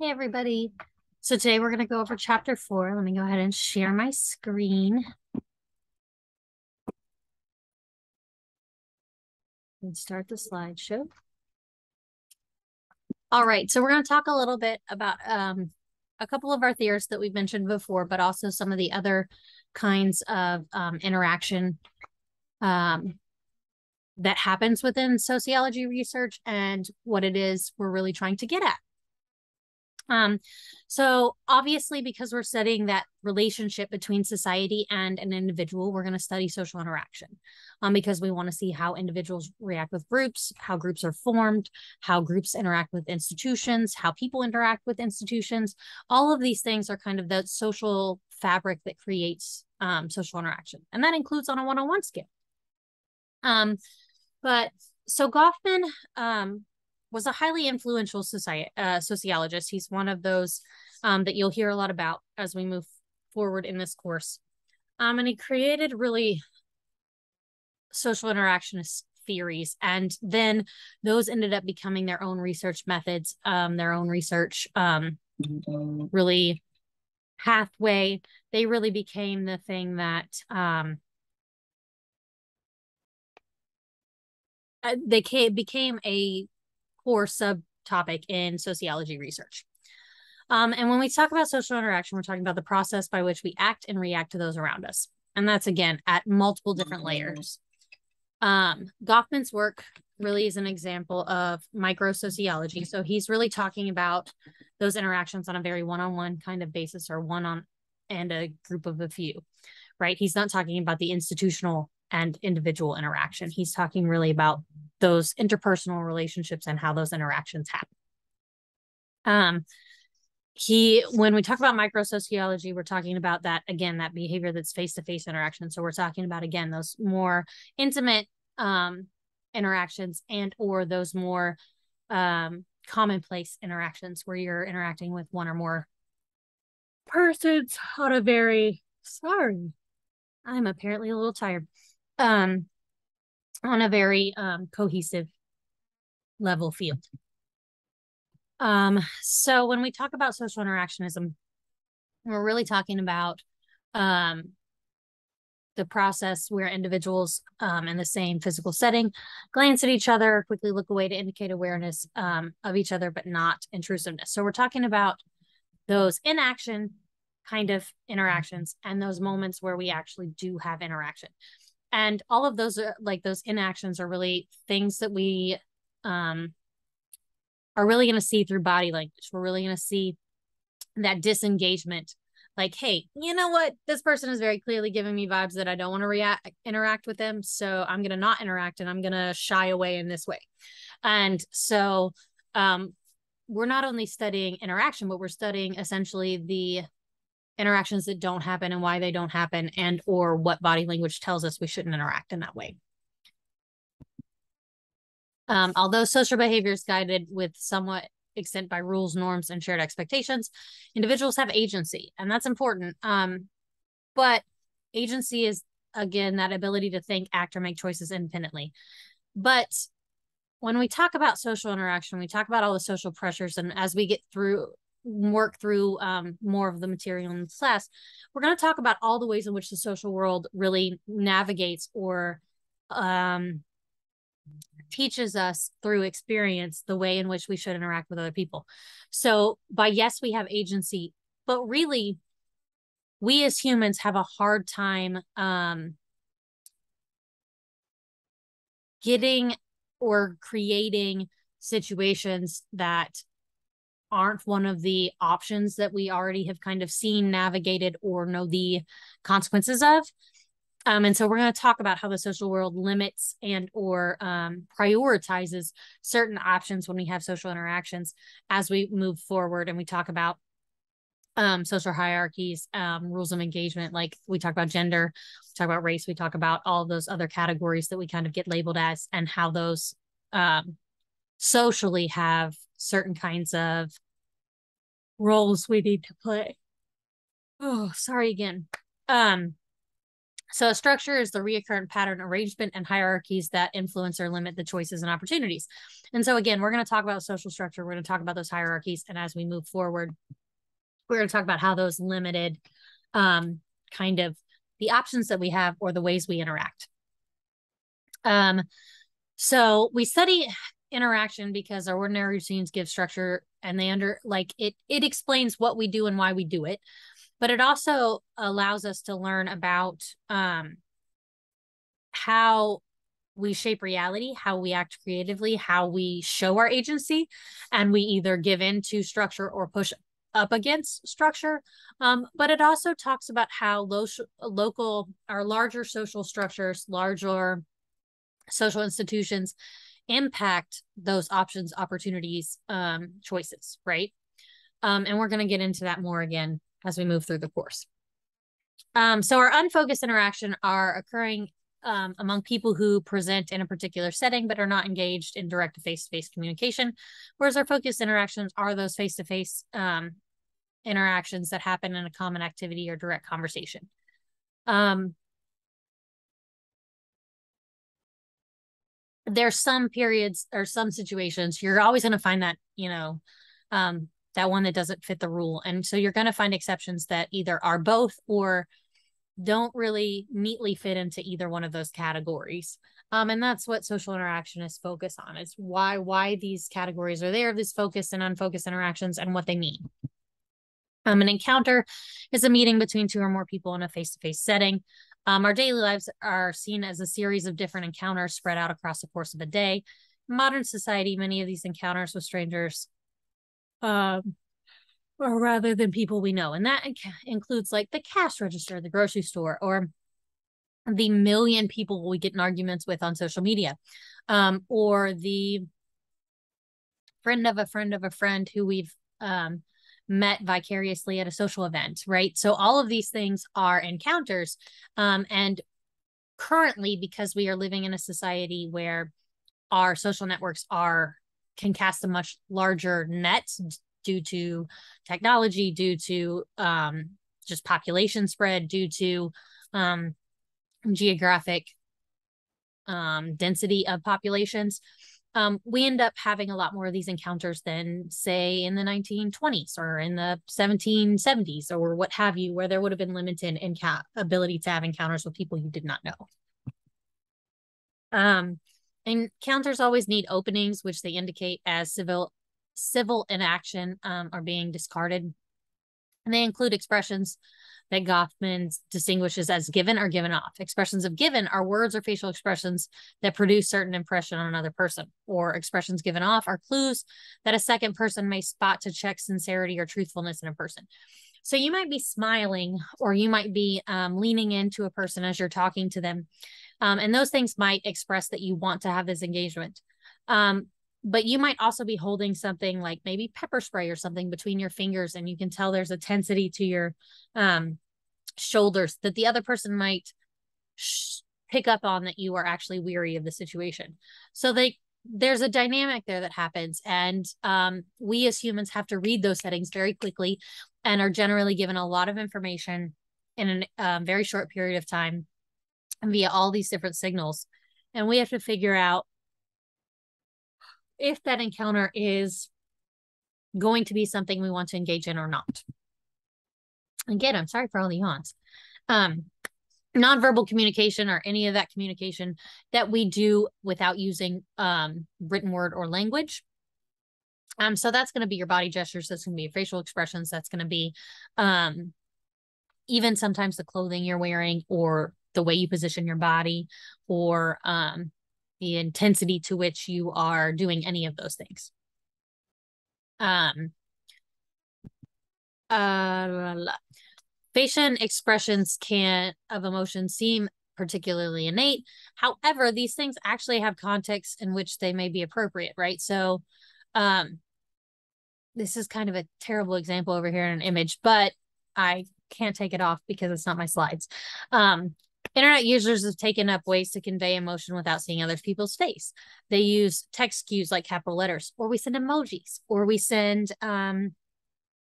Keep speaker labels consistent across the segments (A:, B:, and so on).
A: Hey everybody. So today we're going to go over chapter 4. Let me go ahead and share my screen and start the slideshow. All right, so we're going to talk a little bit about a couple of our theories that we've mentioned before, but also some of the other kinds of interaction that happens within sociology research and what it is we're really trying to get at. So obviously, because we're studying that relationship between society and an individual, we're going to study social interaction, because we want to see how individuals react with groups, how groups are formed, how groups interact with institutions, how people interact with institutions. All of these things are kind of the social fabric that creates social interaction. And that includes on a one-on-one scale. But so Goffman, was a highly influential sociologist. He's one of those that you'll hear a lot about as we move forward in this course. And he created really social interactionist theories. And then those ended up becoming their own research methods, their own research really pathway. They really became the thing that became a core subtopic in sociology research. And when we talk about social interaction, we're talking about the process by which we act and react to those around us. And that's, again, at multiple different layers. Goffman's work really is an example of microsociology. So he's really talking about those interactions on a very one-on-one kind of basis, or one-on and a group of a few, right? He's not talking about the institutional and individual interaction. He's talking really about those interpersonal relationships and how those interactions happen. When we talk about microsociology, we're talking about that, again, that behavior that's face-to-face interaction. So we're talking about, again, those more intimate interactions and or those more commonplace interactions where you're interacting with one or more persons on a very, sorry, I'm apparently a little tired, on a very cohesive level field. So when we talk about social interactionism, we're really talking about the process where individuals in the same physical setting glance at each other, quickly look away to indicate awareness of each other, but not intrusiveness. So we're talking about those inaction kind of interactions and those moments where we actually do have interaction. And all of those are like those inactions are really things that we are really going to see through body language. We're really going to see that disengagement. Like, hey, you know what? This person is very clearly giving me vibes that I don't want to interact with them. So I'm going to not interact and I'm going to shy away in this way. And so we're not only studying interaction, but we're studying essentially the interactions that don't happen and why they don't happen, and or what body language tells us we shouldn't interact in that way. Although social behavior is guided with somewhat extent by rules, norms, and shared expectations, individuals have agency, and that's important. But agency is, again, that ability to think, act, or make choices independently. But when we talk about social interaction, we talk about all the social pressures, and as we work through more of the material in the class, we're going to talk about all the ways in which the social world really navigates or teaches us through experience the way in which we should interact with other people. So by yes, we have agency, but really we as humans have a hard time getting or creating situations that aren't one of the options that we already have kind of seen, navigated, or know the consequences of. And so we're going to talk about how the social world limits and or prioritizes certain options when we have social interactions as we move forward. And we talk about social hierarchies, rules of engagement, like we talk about gender, we talk about race, we talk about all of those other categories that we kind of get labeled as, and how those socially have certain kinds of roles we need to play. Oh, sorry again. So a structure is the reoccurrent pattern, arrangement, and hierarchies that influence or limit the choices and opportunities. And so again, we're going to talk about social structure. We're going to talk about those hierarchies. And as we move forward, we're going to talk about how those limited kind of the options that we have or the ways we interact. So we study interaction because our ordinary routines give structure, and they it explains what we do and why we do it. But it also allows us to learn about how we shape reality, how we act creatively, how we show our agency, and we either give in to structure or push up against structure. But it also talks about how local or larger social structures, larger social institutions impact those options, opportunities, choices, right? And we're going to get into that more again as we move through the course. So our unfocused interaction are occurring among people who present in a particular setting but are not engaged in direct face-to-face communication, whereas our focused interactions are those face-to-face interactions that happen in a common activity or direct conversation. There's some periods or some situations you're always going to find that, that one that doesn't fit the rule. And so you're going to find exceptions that either are both or don't really neatly fit into either one of those categories. And that's what social interaction is focused on, is why these categories are there, these focused and unfocused interactions, and what they mean. An encounter is a meeting between two or more people in a face-to-face setting. Our daily lives are seen as a series of different encounters spread out across the course of a day. In modern society, many of these encounters with strangers or rather than people we know. And that includes like the cash register, the grocery store, or the million people we get in arguments with on social media, or the friend of a friend of a friend who we've met vicariously at a social event, right? So all of these things are encounters. And currently, because we are living in a society where our social networks can cast a much larger net due to technology, due to just population spread, due to geographic density of populations, we end up having a lot more of these encounters than, say, in the 1920s or in the 1770s or what have you, where there would have been limited ability to have encounters with people you did not know. Encounters always need openings, which they indicate as civil inaction are being discarded. And they include expressions that Goffman distinguishes as given or given off. Expressions of given are words or facial expressions that produce certain impression on another person, or expressions given off are clues that a second person may spot to check sincerity or truthfulness in a person. So you might be smiling, or you might be leaning into a person as you're talking to them. And those things might express that you want to have this engagement. But you might also be holding something like maybe pepper spray or something between your fingers, and you can tell there's a tensity to your shoulders that the other person might pick up on, that you are actually weary of the situation. So there's a dynamic there that happens. And we as humans have to read those settings very quickly and are generally given a lot of information in a very short period of time via all these different signals. And we have to figure out if that encounter is going to be something we want to engage in or not. Again, I'm sorry for all the yawns. Nonverbal communication, or any of that communication that we do without using written word or language. So that's going to be your body gestures. That's going to be your facial expressions. That's going to be even sometimes the clothing you're wearing, or the way you position your body, or the intensity to which you are doing any of those things. Facial expressions of emotion seem particularly innate. However, these things actually have contexts in which they may be appropriate, right? So this is kind of a terrible example over here in an image, but I can't take it off because it's not my slides. Internet users have taken up ways to convey emotion without seeing other people's face. They use text cues like capital letters, or we send emojis, or we send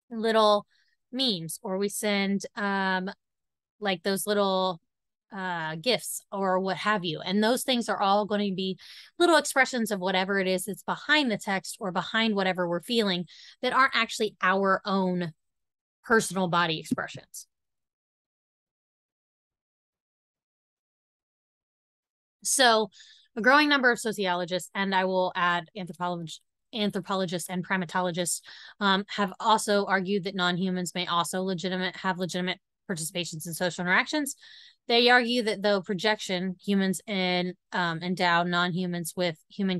A: little memes, or we send like those little gifts or what have you. And those things are all going to be little expressions of whatever it is that's behind the text or behind whatever we're feeling that aren't actually our own personal body expressions. So a growing number of sociologists, and I will add anthropologists and primatologists, have also argued that non-humans may also have legitimate participations in social interactions. They argue that though projection, humans endow non-humans with human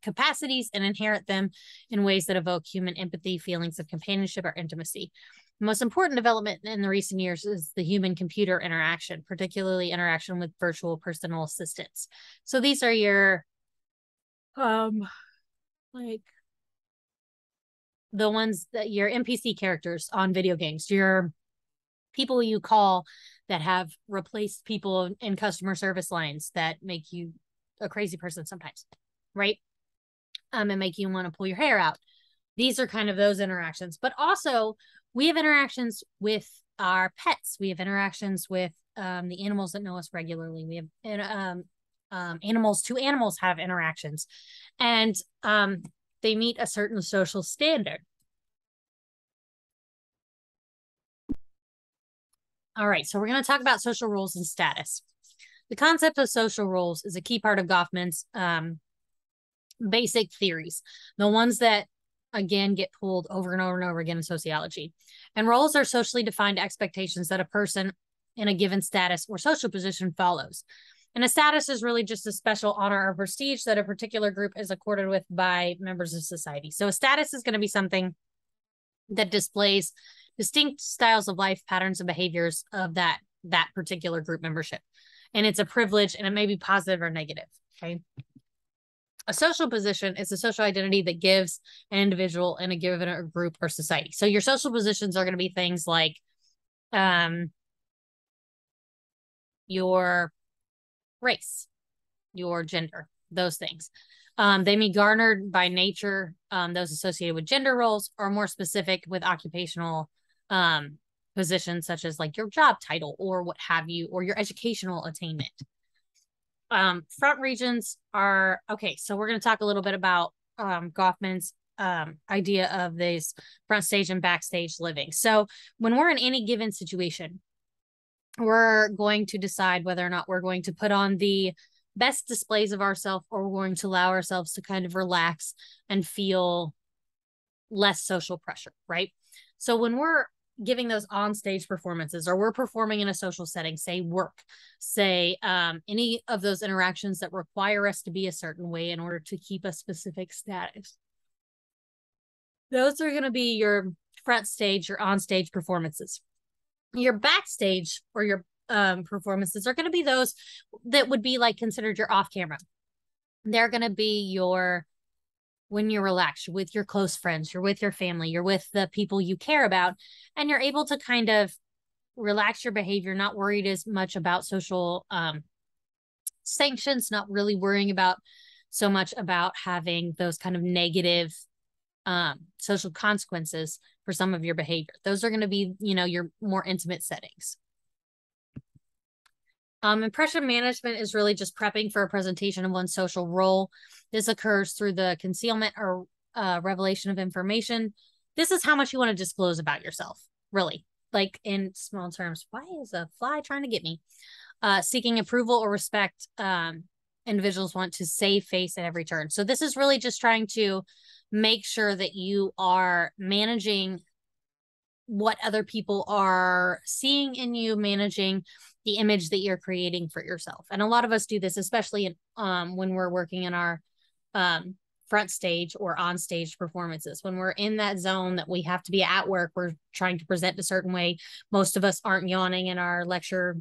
A: capacities and inherit them in ways that evoke human empathy, feelings of companionship, or intimacy. The most important development in the recent years is the human-computer interaction, particularly interaction with virtual personal assistants. So these are your, like the ones that your NPC characters on video games, your people you call that have replaced people in customer service lines that make you a crazy person sometimes, right? And make you want to pull your hair out. These are kind of those interactions. But also, we have interactions with our pets. We have interactions with the animals that know us regularly. We have animals. Two animals have interactions, and they meet a certain social standard. All right, so we're going to talk about social roles and status. The concept of social roles is a key part of Goffman's basic theories, the ones that, again, get pulled over and over and over again in sociology. And roles are socially defined expectations that a person in a given status or social position follows. And a status is really just a special honor or prestige that a particular group is accorded with by members of society. So a status is going to be something that displays distinct styles of life, patterns, and behaviors of that particular group membership. And it's a privilege, and it may be positive or negative, okay? A social position is a social identity that gives an individual in a given group or society. So your social positions are going to be things like your race, your gender, those things. They may be garnered by nature, those associated with gender roles, or more specific with occupational positions such as like your job title or what have you, or your educational attainment. Front regions are, okay, so we're going to talk a little bit about Goffman's idea of this front stage and backstage living. So when we're in any given situation, we're going to decide whether or not we're going to put on the best displays of ourselves, or we're going to allow ourselves to kind of relax and feel less social pressure, right? So when we're giving those on-stage performances, or we're performing in a social setting, say work, say any of those interactions that require us to be a certain way in order to keep a specific status, those are going to be your front stage, your on-stage performances. Your backstage or your performances are going to be those that would be like considered your off camera. They're going to be your, when you're relaxed, you're with your close friends, you're with your family, you're with the people you care about, and you're able to kind of relax your behavior, not worried as much about social sanctions, not really worrying about so much about having those kind of negative social consequences for some of your behavior. Those are going to be, you know, your more intimate settings. Impression management is really just prepping for a presentation of one's social role. This occurs through the concealment or revelation of information. This is how much you want to disclose about yourself, really. Like in small terms, why is a fly trying to get me? Seeking approval or respect, individuals want to save face at every turn. So this is really just trying to make sure that you are managing what other people are seeing in you, managing the image that you're creating for yourself. And a lot of us do this, especially in, when we're working in our front stage or on stage performances. When we're in that zone that we have to be at work, we're trying to present a certain way. Most of us aren't yawning in our lecture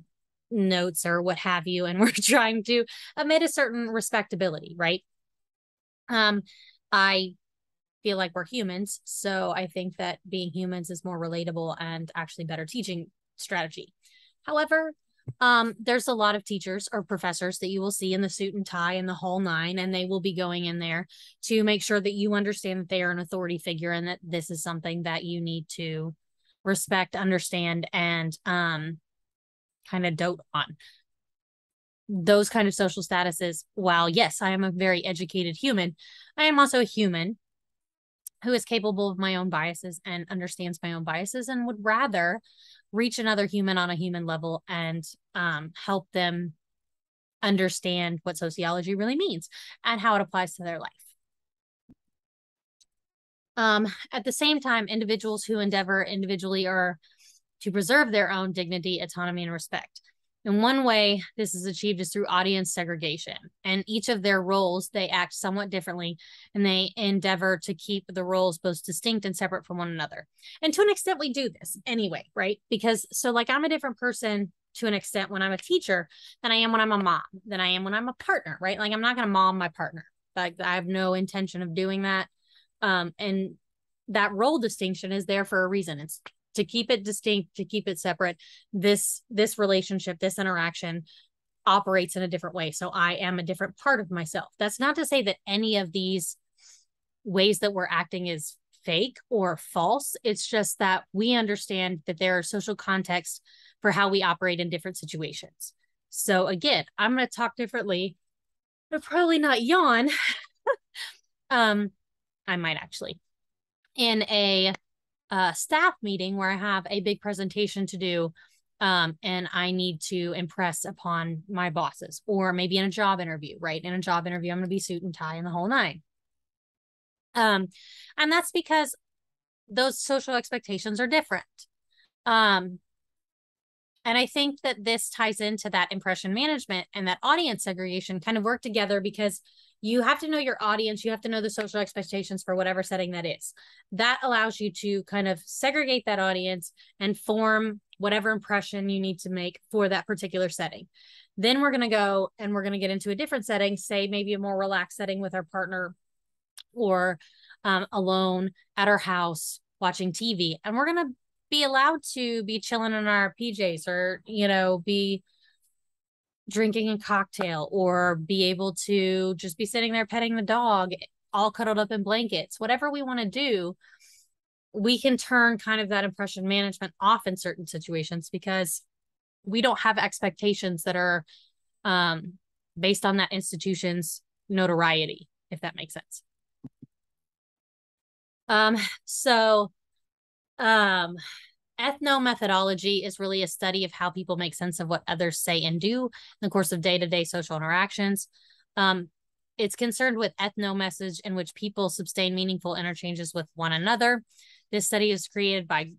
A: notes or what have you, and we're trying to emit a certain respectability, right? I feel like we're humans, so I think that being humans is more relatable and actually better teaching strategy. However, there's a lot of teachers or professors that you will see in the suit and tie and the whole nine, and they will be going in there to make sure that you understand that they are an authority figure and that this is something that you need to respect, understand, and kind of dote on. those kind of social statuses, while yes, I am a very educated human, I am also a human who is capable of my own biases and understands my own biases and would rather reach another human on a human level and help them understand what sociology really means and how it applies to their life. At the same time, individuals who endeavor individually or to preserve their own dignity, autonomy, and respect. And one way this is achieved is through audience segregation. And each of their roles, they act somewhat differently, and they endeavor to keep the roles both distinct and separate from one another. And to an extent, we do this anyway, right? Because so like I'm a different person to an extent when I'm a teacher than I am when I'm a mom, than I am when I'm a partner, right? Like I'm not going to mom my partner. Like I have no intention of doing that. And that role distinction is there for a reason. It's to keep it distinct, to keep it separate. This relationship, this interaction operates in a different way. So I am a different part of myself. That's not to say that any of these ways that we're acting is fake or false. It's just that we understand that there are social contexts for how we operate in different situations. So again, I'm going to talk differently, but probably not yawn. I might actually. In a staff meeting where I have a big presentation to do, and I need to impress upon my bosses, or maybe in a job interview, right? In a job interview, I'm going to be suit and tie and the whole nine. And that's because those social expectations are different. And I think that this ties into that impression management and that audience segregation kind of work together, because you have to know your audience. You have to know the social expectations for whatever setting that is. That allows you to kind of segregate that audience and form whatever impression you need to make for that particular setting. Then we're going to go and we're going to get into a different setting, say maybe a more relaxed setting with our partner, or alone at our house watching TV. And we're going to be allowed to be chilling in our PJs, or, you know, be drinking a cocktail, or be able to just be sitting there petting the dog, all cuddled up in blankets. Whatever we want to do, we can turn kind of that impression management off in certain situations, because we don't have expectations that are based on that institution's notoriety, if that makes sense. Ethnomethodology is really a study of how people make sense of what others say and do in the course of day-to-day social interactions. It's concerned with ethno-message, in which people sustain meaningful interchanges with one another. This study is created by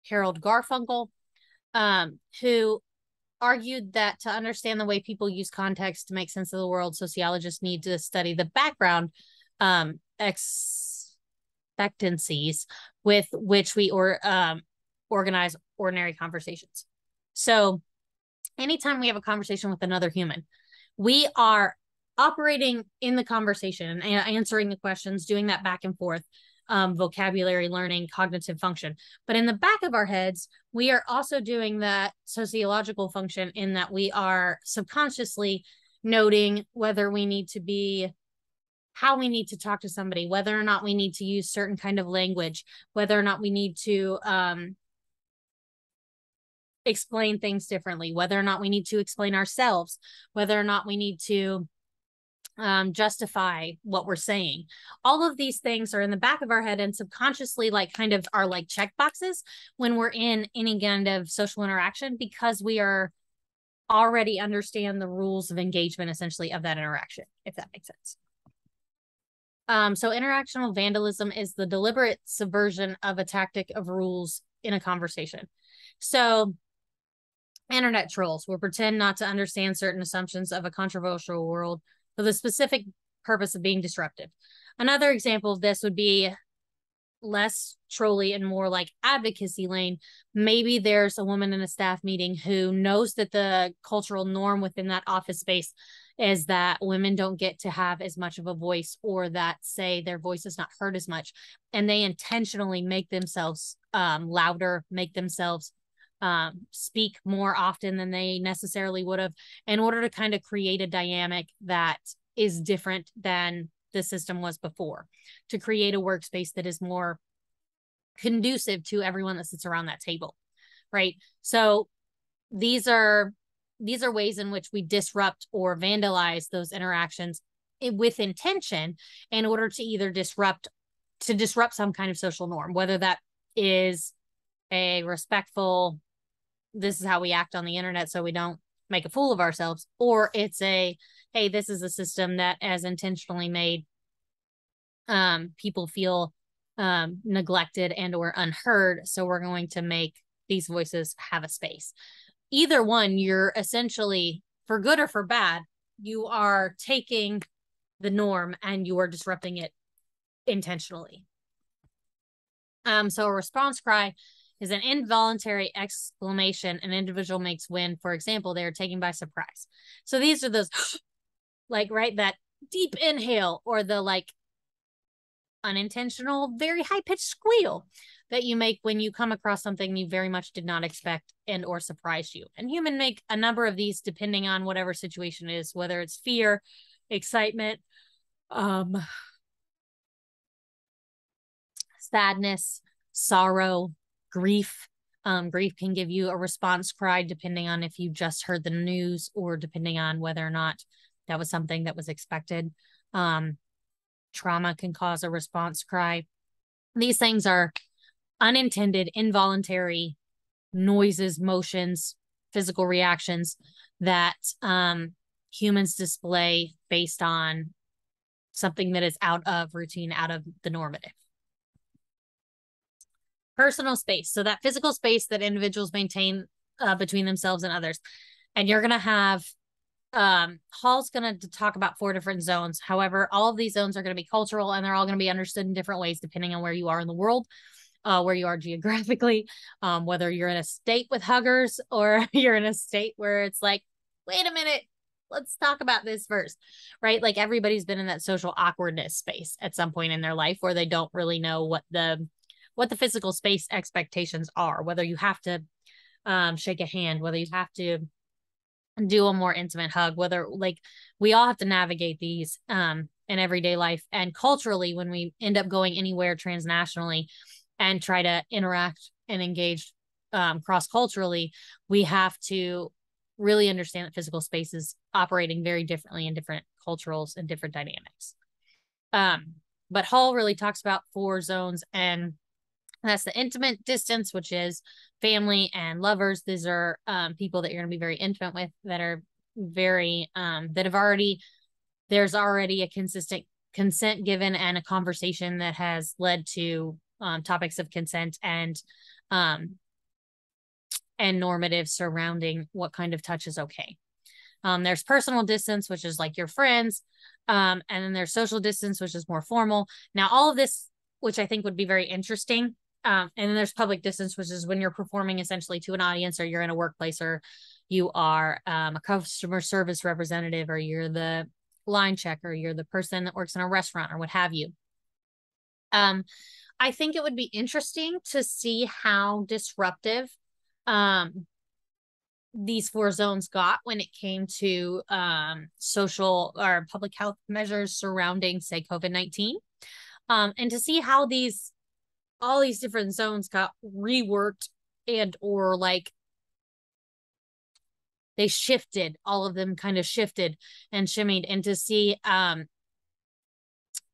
A: Harold Garfunkel, who argued that to understand the way people use context to make sense of the world, sociologists need to study the background expectancies with which we organize ordinary conversations. So anytime we have a conversation with another human, we are operating in the conversation and answering the questions, doing that back and forth, vocabulary learning, cognitive function. But in the back of our heads, we are also doing that sociological function, in that we are subconsciously noting whether we need to be, how we need to talk to somebody, whether or not we need to use certain kind of language, whether or not we need to explain things differently, whether or not we need to explain ourselves, whether or not we need to justify what we're saying. All of these things are in the back of our head and subconsciously like kind of are like check boxes when we're in any kind of social interaction, because we are already understand the rules of engagement essentially of that interaction, if that makes sense. So interactional vandalism is the deliberate subversion of a tactic of rules in a conversation. So internet trolls will pretend not to understand certain assumptions of a controversial world for the specific purpose of being disruptive. Another example of this would be less trolly and more like advocacy lane. Maybe there's a woman in a staff meeting who knows that the cultural norm within that office space is that women don't get to have as much of a voice, or that, say, their voice is not heard as much. And they intentionally make themselves louder, make themselves speak more often than they necessarily would have, in order to kind of create a dynamic that is different than the system was before, to create a workspace that is more conducive to everyone that sits around that table, right? So these are these are ways in which we disrupt or vandalize those interactions with intention in order to either disrupt some kind of social norm, whether that is a respectful, this is how we act on the internet so we don't make a fool of ourselves, or it's a, hey, this is a system that has intentionally made people feel neglected and or unheard, so we're going to make these voices have a space. Either one, you're essentially, for good or for bad, you are taking the norm and you are disrupting it intentionally. So a response cry is an involuntary exclamation an individual makes when, for example, they are taken by surprise. So these are those like, right, that deep inhale, or the like unintentional, very high-pitched squeal that you make when you come across something you very much did not expect and or surprised you. And humans make a number of these depending on whatever situation it is, whether it's fear, excitement, sadness, sorrow, grief. Grief can give you a response cry depending on if you just heard the news or depending on whether or not that was something that was expected. Trauma can cause a response cry. These things are unintended, involuntary noises, motions, physical reactions that humans display based on something that is out of routine, out of the normative. Personal space. So that physical space that individuals maintain between themselves and others. And you're going to have, Hall's going to talk about 4 different zones. However, all of these zones are going to be cultural, and they're all going to be understood in different ways depending on where you are in the world, where you are geographically, whether you're in a state with huggers or you're in a state where it's like, wait a minute, let's talk about this first, right? Like everybody's been in that social awkwardness space at some point in their life where they don't really know what the physical space expectations are, whether you have to shake a hand, whether you have to do a more intimate hug, whether, like, we all have to navigate these in everyday life. And culturally, when we end up going anywhere transnationally and try to interact and engage cross-culturally, we have to really understand that physical space is operating very differently in different cultures and different dynamics. But Hall really talks about 4 zones, and that's the intimate distance, which is family and lovers. These are people that you're going to be very intimate with, that are very, that have already, there's already a consistent consent given and a conversation that has led to topics of consent and normative surrounding what kind of touch is okay. There's personal distance, which is like your friends. And then there's social distance, which is more formal. Now, all of this, which I think would be very interesting. And then there's public distance, which is when you're performing essentially to an audience, or you're in a workplace, or you are a customer service representative, or you're the line checker, you're the person that works in a restaurant, or what have you. I think it would be interesting to see how disruptive these 4 zones got when it came to social or public health measures surrounding, say, COVID-19, and to see how all these different zones got reworked and or like they shifted, all of them kind of shifted and shimmied, and to see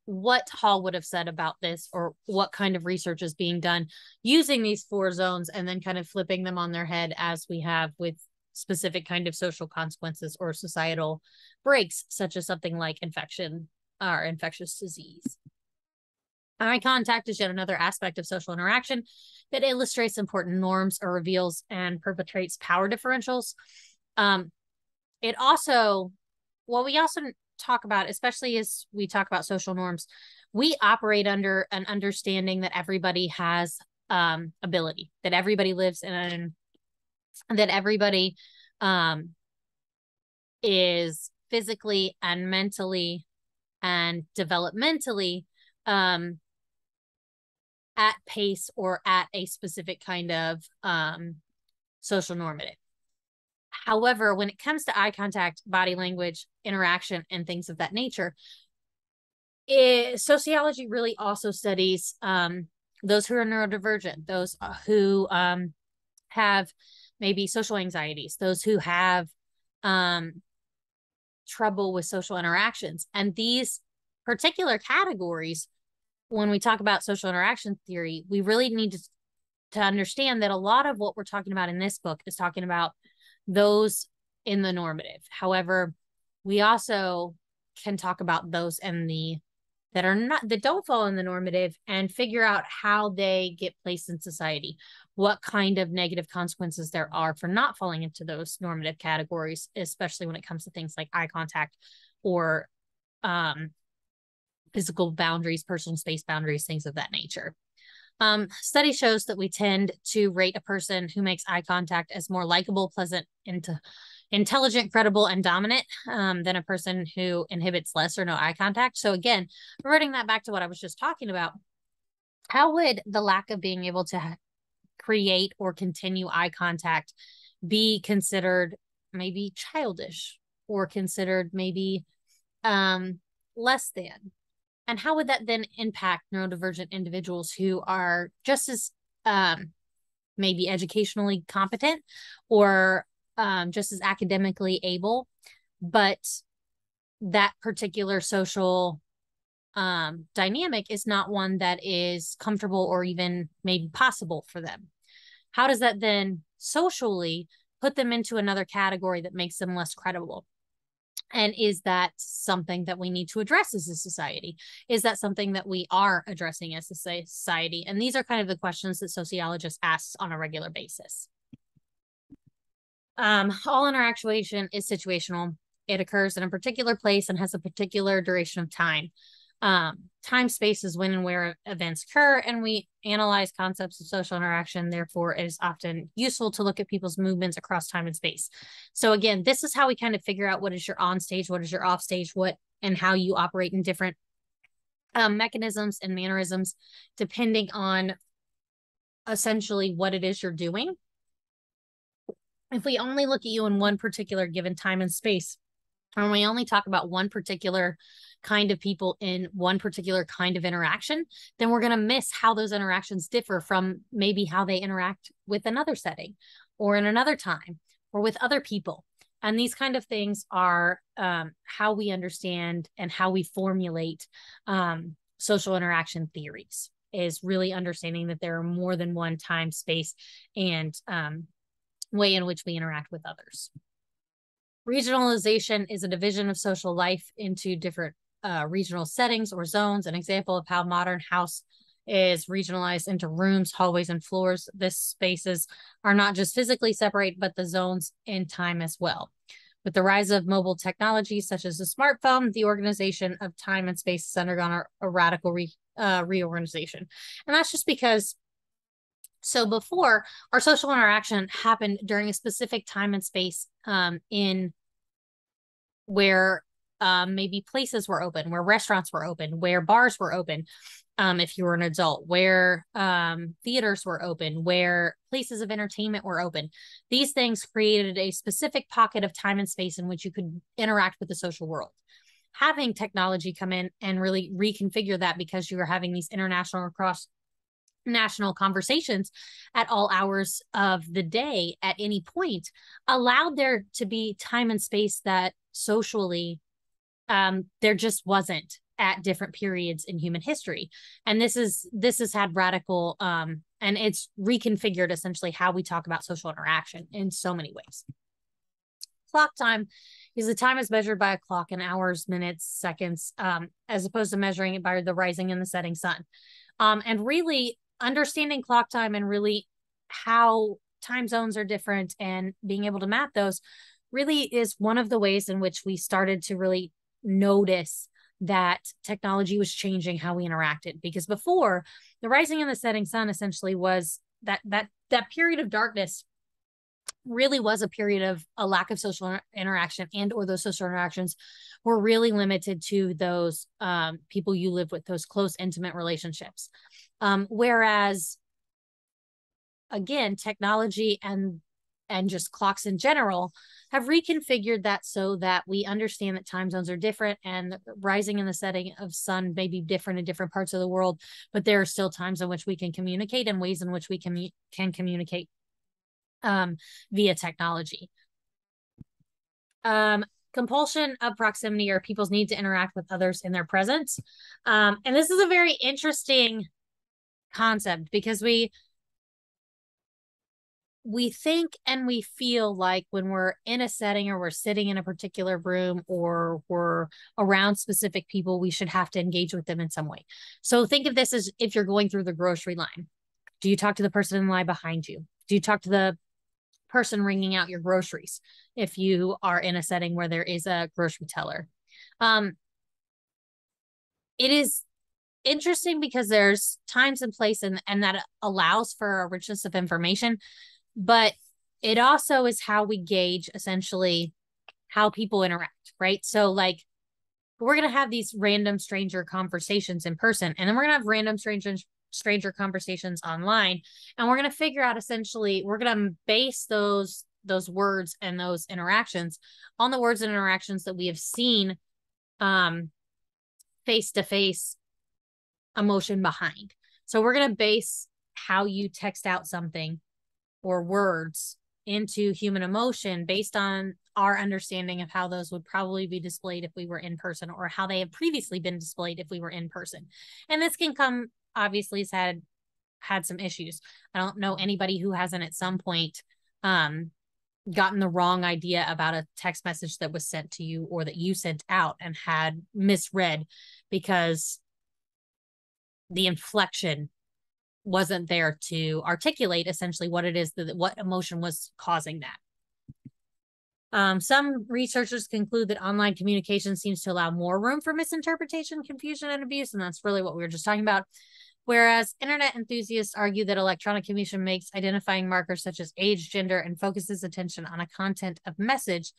A: what Hall would have said about this, or what kind of research is being done using these 4 zones, and then kind of flipping them on their head as we have with specific kind of social consequences or societal breaks, such as something like infection or infectious disease. Eye contact is yet another aspect of social interaction that illustrates important norms or reveals and perpetrates power differentials. It also, what we also talk about, especially as we talk about social norms, we operate under an understanding that everybody has ability, that everybody lives in, that everybody is physically and mentally and developmentally at pace or at a specific kind of social normative. However, when it comes to eye contact, body language, interaction, and things of that nature, sociology really also studies those who are neurodivergent, those who have maybe social anxieties, those who have trouble with social interactions. And these particular categories, when we talk about social interaction theory, we really need to understand that a lot of what we're talking about in this book is talking about those in the normative. However, we also can talk about those in the that don't fall in the normative and figure out how they get placed in society, what kind of negative consequences there are for not falling into those normative categories, especially when it comes to things like eye contact or physical boundaries, personal space boundaries, things of that nature. Study shows that we tend to rate a person who makes eye contact as more likable, pleasant, intelligent, credible, and dominant than a person who inhibits less or no eye contact. So again, reverting that back to what I was just talking about, how would the lack of being able to create or continue eye contact be considered maybe childish or considered maybe less than? And how would that then impact neurodivergent individuals who are just as maybe educationally competent or just as academically able, but that particular social dynamic is not one that is comfortable or even maybe possible for them? How does that then socially put them into another category that makes them less credible? And is that something that we need to address as a society? Is that something that we are addressing as a society? And these are kind of the questions that sociologists ask on a regular basis. All interactuation is situational. It occurs in a particular place and has a particular duration of time. Time space is when and where events occur, and we analyze concepts of social interaction. Therefore, it is often useful to look at people's movements across time and space. So again, this is how we kind of figure out what is your on stage, what is your off stage, what and how you operate in different mechanisms and mannerisms, depending on essentially what it is you're doing. If we only look at you in one particular given time and space, and we only talk about one particular kind of people in one particular kind of interaction, then we're going to miss how those interactions differ from maybe how they interact with another setting or in another time or with other people. And these kind of things are how we understand and how we formulate social interaction theories, is really understanding that there are more than one time, space, and way in which we interact with others. Regionalization is a division of social life into different regional settings or zones. An example of how modern house is regionalized into rooms, hallways, and floors. These spaces are not just physically separate, but the zones in time as well. With the rise of mobile technologies such as the smartphone, the organization of time and space has undergone a radical reorganization. And that's just because, so before, our social interaction happened during a specific time and space in where maybe places were open, where restaurants were open, where bars were open, if you were an adult, where theaters were open, where places of entertainment were open. These things created a specific pocket of time and space in which you could interact with the social world. Having technology come in and really reconfigure that, because you were having these international or cross-national conversations at all hours of the day at any point, allowed there to be time and space that socially there just wasn't at different periods in human history. And this has had radical and it's reconfigured essentially how we talk about social interaction in so many ways. Clock time is the time is measured by a clock in hours, minutes, seconds, as opposed to measuring it by the rising and the setting sun. And really understanding clock time and really how time zones are different and being able to map those really is one of the ways in which we started to really notice that technology was changing how we interacted. Because before, the rising and the setting sun essentially was that period of darkness really was a period of a lack of social interaction, and or those social interactions were really limited to those people you live with, those close, intimate relationships. Whereas, again, technology and just clocks in general have reconfigured that so that we understand that time zones are different, and the rising and the setting of sun may be different in different parts of the world, but there are still times in which we can communicate and ways in which we can communicate via technology. Compulsion of proximity, or people's need to interact with others in their presence. And this is a very interesting concept because we think and we feel like when we're in a setting or we're sitting in a particular room or we're around specific people, we should have to engage with them in some way. So think of this as if you're going through the grocery line. Do you talk to the person in the line behind you? Do you talk to the person ringing out your groceries if you are in a setting where there is a grocery teller? It is interesting because there's times and place and that allows for a richness of information, but it also is how we gauge essentially how people interact, right? So like we're going to have these random stranger conversations in person, and then we're going to have random stranger conversations online, and we're going to figure out essentially we're going to base those words and those interactions on the words and interactions that we have seen face to face emotion behind. So we're going to base how you text out something or words into human emotion based on our understanding of how those would probably be displayed if we were in person, or how they have previously been displayed if we were in person. And this can come, obviously, has had some issues. I don't know anybody who hasn't at some point gotten the wrong idea about a text message that was sent to you or that you sent out and had misread because the inflection wasn't there to articulate essentially what it is what emotion was causing that. Some researchers conclude that online communication seems to allow more room for misinterpretation, confusion, and abuse, and that's really what we were just talking about. Whereas internet enthusiasts argue that electronic communication makes identifying markers such as age, gender, and focuses attention on a content of message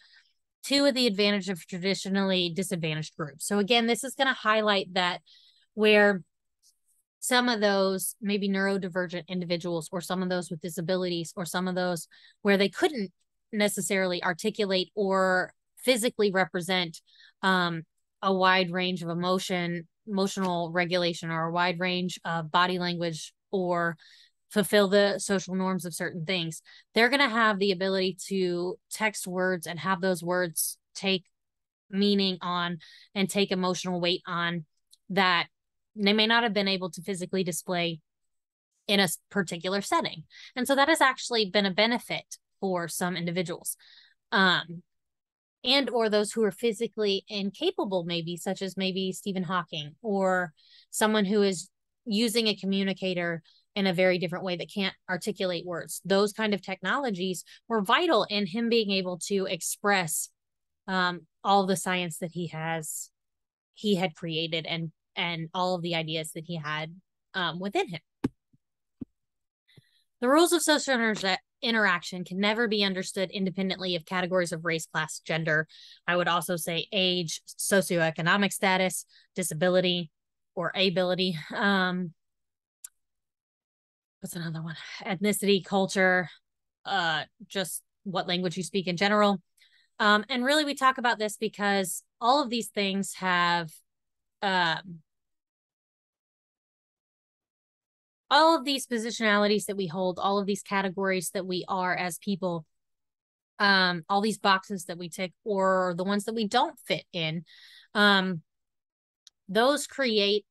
A: to the advantage of traditionally disadvantaged groups. So again, this is going to highlight that where some of those maybe neurodivergent individuals, or some of those with disabilities, or some of those where they couldn't necessarily articulate or physically represent a wide range of emotional regulation, or a wide range of body language, or fulfill the social norms of certain things, they're going to have the ability to text words and have those words take meaning on and take emotional weight on that they may not have been able to physically display in a particular setting. And so that has actually been a benefit for some individuals. And or those who are physically incapable, maybe, such as maybe Stephen Hawking, or someone who is using a communicator in a very different way that can't articulate words. Those kind of technologies were vital in him being able to express all the science that he had created, and all of the ideas that he had within him. The rules of social interaction can never be understood independently of categories of race, class, gender. I would also say age, socioeconomic status, disability, or ability. What's another one? Ethnicity, culture, just what language you speak in general. And really, we talk about this because all of these things have all of these positionalities that we hold, all of these categories that we are as people, all these boxes that we tick, or the ones that we don't fit in, those create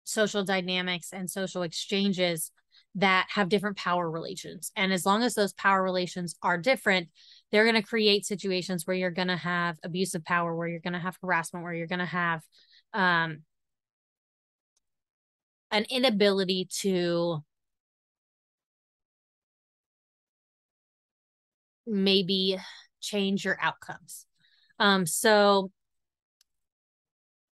A: social dynamics and social exchanges that have different power relations. And as long as those power relations are different, they're going to create situations where you're going to have abuse of power, where you're going to have harassment, where you're going to have an inability to maybe change your outcomes. So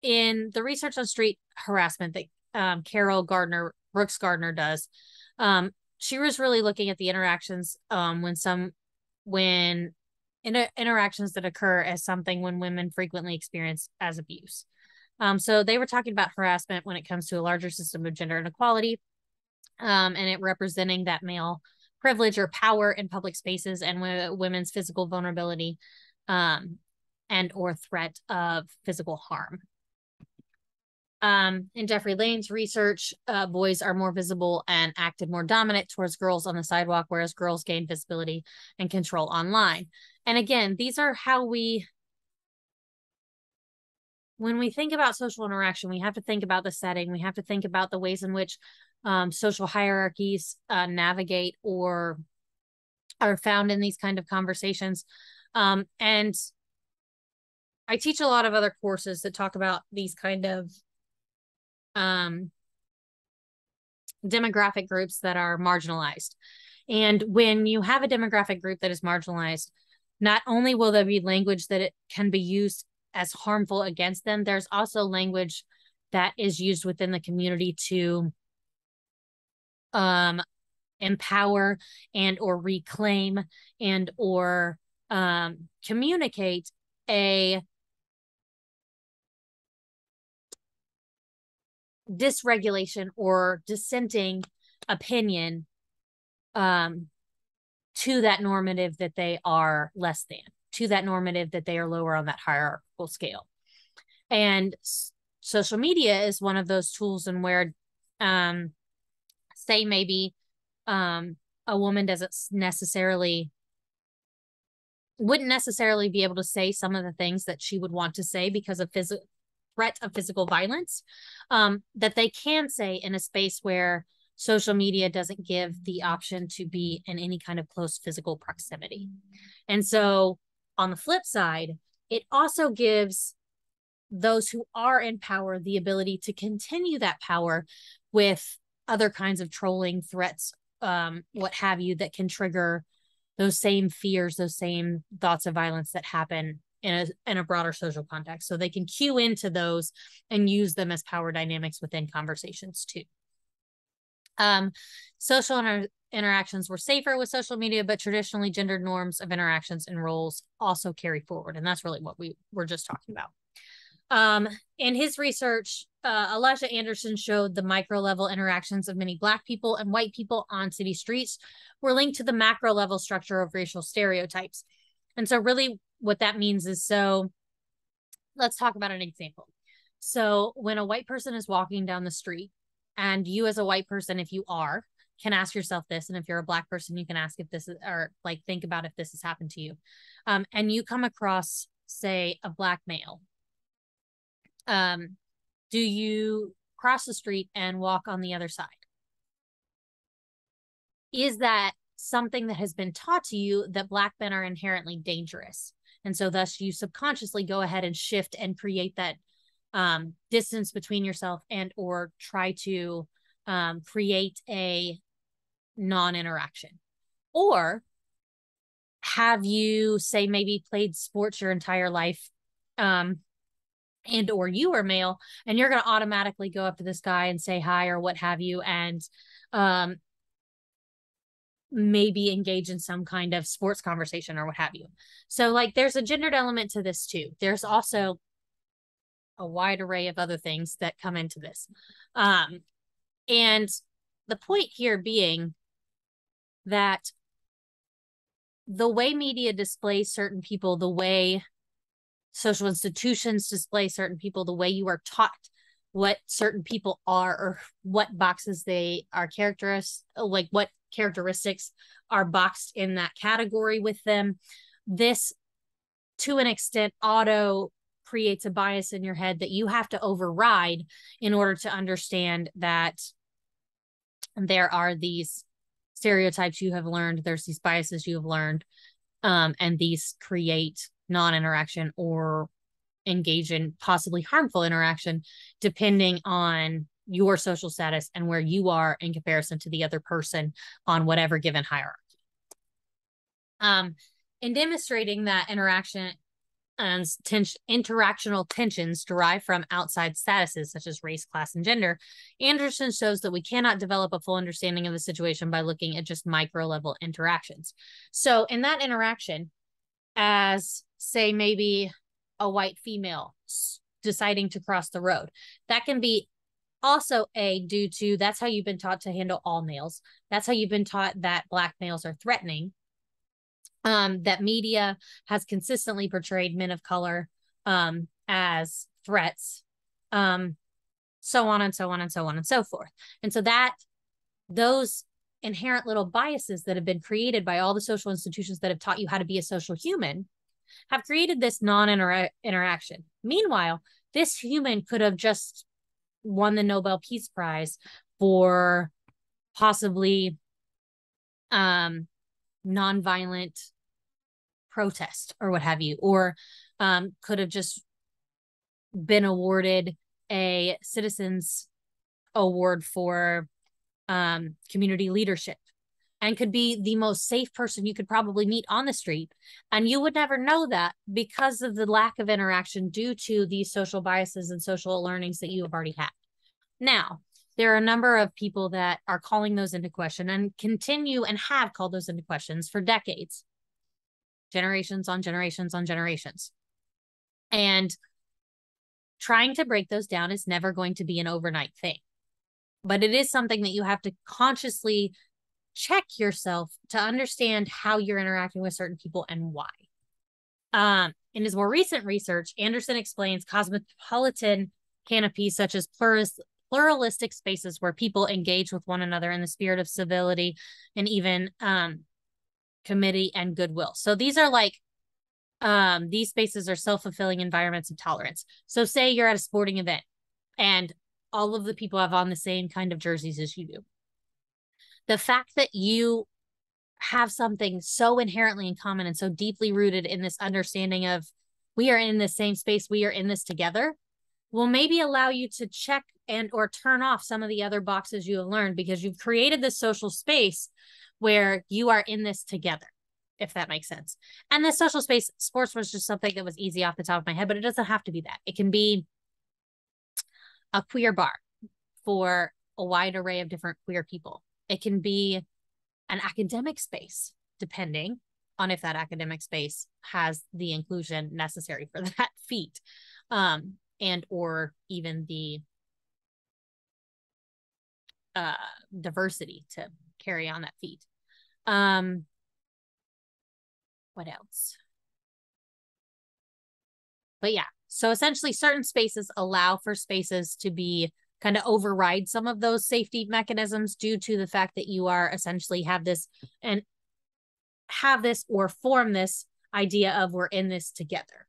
A: in the research on street harassment that Carol Brooks Gardner does, she was really looking at the interactions when interactions that occur as something when women frequently experience as abuse. So they were talking about harassment when it comes to a larger system of gender inequality, and it representing that male privilege or power in public spaces, and women's physical vulnerability and or threat of physical harm. In Jeffrey Lane's research, boys are more visible and acted more dominant towards girls on the sidewalk, whereas girls gain visibility and control online. And again, these are how we when we think about social interaction, we have to think about the setting. We have to think about the ways in which social hierarchies navigate or are found in these kind of conversations. And I teach a lot of other courses that talk about these kind of demographic groups that are marginalized. And when you have a demographic group that is marginalized, not only will there be language that it can be used as harmful against them, there's also language that is used within the community to empower and or reclaim and or communicate a dysregulation or dissenting opinion to that normative that they are less than, to that normative that they are lower on that hierarchical scale. And social media is one of those tools in where, say maybe a woman wouldn't necessarily be able to say some of the things that she would want to say because of threat of physical violence, that they can say in a space where social media doesn't give the option to be in any kind of close physical proximity. And so on the flip side, it also gives those who are in power the ability to continue that power with other kinds of trolling, threats, what have you, that can trigger those same fears, those same thoughts of violence that happen in a broader social context. So they can cue into those and use them as power dynamics within conversations too. Social interactions were safer with social media, but traditionally gendered norms of interactions and roles also carry forward. And that's really what we were just talking about. In his research, Elijah Anderson showed the micro level interactions of many Black people and white people on city streets were linked to the macro level structure of racial stereotypes. And so really what that means is, so let's talk about an example. So when a white person is walking down the street, and you as a white person, if you are, can ask yourself this, and if you're a Black person, you can ask if this is, or like think about if this has happened to you. And you come across, say, a Black male. Do you cross the street and walk on the other side? Is that something that has been taught to you that Black men are inherently dangerous? And so thus you subconsciously go ahead and shift and create that distance between yourself and or try to create a non-interaction? Or have you, say, maybe played sports your entire life and or you are male and you're going to automatically go up to this guy and say hi or what have you, and maybe engage in some kind of sports conversation or what have you. So like there's a gendered element to this too. There's also a wide array of other things that come into this. And the point here being that the way media displays certain people, the way social institutions display certain people, the way you are taught what certain people are or what boxes they are like what characteristics are boxed in that category with them, this to an extent auto creates a bias in your head that you have to override in order to understand that there are these stereotypes you have learned, there's these biases you have learned, and these create non-interaction or engage in possibly harmful interaction depending on your social status and where you are in comparison to the other person on whatever given hierarchy. In demonstrating that interaction and interactional tensions derive from outside statuses such as race, class, and gender, Anderson shows that we cannot develop a full understanding of the situation by looking at just micro-level interactions. So in that interaction, as, say, maybe a white female deciding to cross the road, that can be also due to that's how you've been taught to handle all males. That's how you've been taught that Black males are threatening. That media has consistently portrayed men of color as threats, so on and so on and so on and so forth. And so that those inherent little biases that have been created by all the social institutions that have taught you how to be a social human have created this non-interaction. Meanwhile, this human could have just won the Nobel Peace Prize for possibly nonviolent protest or what have you, or could have just been awarded a citizens award for community leadership, and could be the most safe person you could probably meet on the street. And you would never know that because of the lack of interaction due to these social biases and social learnings that you have already had. Now, there are a number of people that are calling those into question and continue and have called those into questions for decades, generations on generations on generations. And trying to break those down is never going to be an overnight thing. But it is something that you have to consciously check yourself to understand how you're interacting with certain people and why. In his more recent research, Anderson explains cosmopolitan canopies such as pluralistic spaces where people engage with one another in the spirit of civility and even committee and goodwill. So these are like, these spaces are self-fulfilling environments of tolerance. So say you're at a sporting event and all of the people have on the same kind of jerseys as you do. The fact that you have something so inherently in common and so deeply rooted in this understanding of we are in the same space, we are in this together, will maybe allow you to check and or turn off some of the other boxes you have learned, because you've created this social space where you are in this together, if that makes sense. And the social space, sports was just something that was easy off the top of my head, but it doesn't have to be that. It can be a queer bar for a wide array of different queer people. It can be an academic space, depending on if that academic space has the inclusion necessary for that feat, and or even the diversity to carry on that feat. What else? But yeah, so essentially certain spaces allow for spaces to be kind of override some of those safety mechanisms due to the fact that you are essentially have this or form this idea of we're in this together.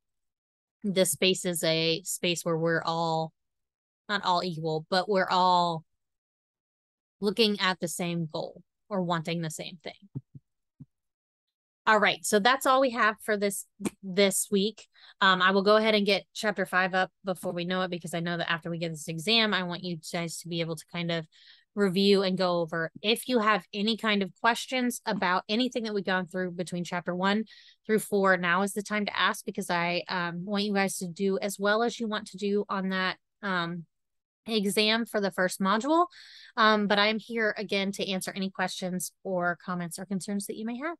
A: This space is a space where we're all, not all equal, but we're all looking at the same goal or wanting the same thing. All right, so that's all we have for this week. I will go ahead and get chapter 5 up before we know it, because I know that after we get this exam, I want you guys to be able to kind of review and go over. If you have any kind of questions about anything that we've gone through between chapter 1 through 4, now is the time to ask, because I want you guys to do as well as you want to do on that exam for the first module. But I'm here again to answer any questions or comments or concerns that you may have.